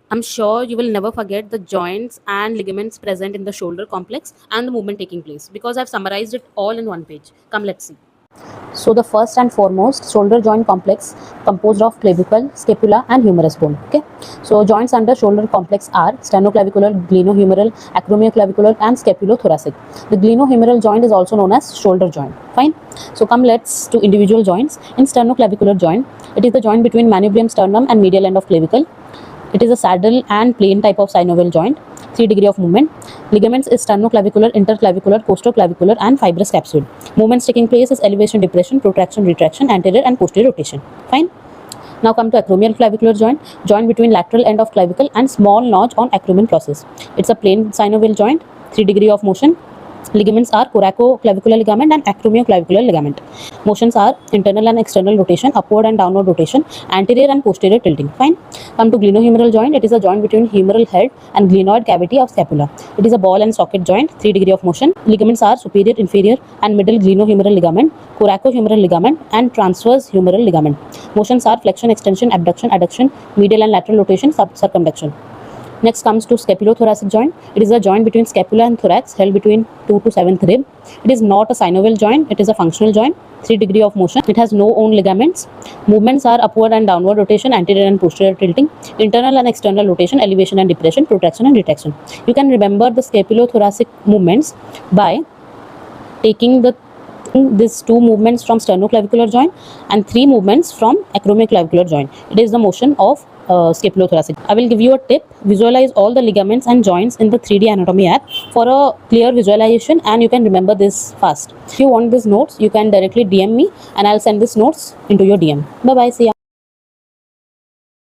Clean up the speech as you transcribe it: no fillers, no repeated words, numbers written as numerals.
I'm sure you will never forget the joints and ligaments present in the shoulder complex and the movement taking place because I've summarized it all in one page. Come, let's see. So the first and foremost, shoulder joint complex composed of clavicle, scapula and humerus bone. Okay. So joints under shoulder complex are sternoclavicular, glenohumeral, acromioclavicular and scapulothoracic. The glenohumeral joint is also known as shoulder joint. Fine. So come let's to individual joints. In sternoclavicular joint, it is the joint between manubrium sternum and medial end of clavicle. It is a saddle and plain type of synovial joint. 3 degree of movement. Ligaments is sternoclavicular, interclavicular, costoclavicular and fibrous capsule. Movements taking place is elevation, depression, protraction, retraction, anterior and posterior rotation. Fine. Now come to acromial clavicular joint, joint between lateral end of clavicle and small notch on acromion process. It's a plain synovial joint, 3 degree of motion. Ligaments are coracoclavicular ligament and acromioclavicular ligament. Motions are internal and external rotation, upward and downward rotation, anterior and posterior tilting. Fine. Come to glenohumeral joint. It is a joint between humeral head and glenoid cavity of scapula. It is a ball and socket joint, 3 degree of motion. Ligaments are superior, inferior and middle glenohumeral ligament, coracohumeral ligament and transverse humeral ligament. Motions are flexion, extension, abduction, adduction, medial and lateral rotation, circumduction. Next comes to scapulothoracic joint. It is a joint between scapula and thorax held between 2 to 7th rib. It is not a synovial joint. It is a functional joint. 3 degree of motion. It has no own ligaments. Movements are upward and downward rotation, anterior and posterior tilting, internal and external rotation, elevation and depression, protraction and retraction. You can remember the scapulothoracic movements by taking these 2 movements from sternoclavicular joint and 3 movements from acromioclavicular joint. It is the motion of scapulothoracic. I will give you a tip. Visualize all the ligaments and joints in the 3D anatomy app for a clear visualization and you can remember this fast. If you want these notes, you can directly DM me and I'll send these notes into your DM. Bye bye. See ya.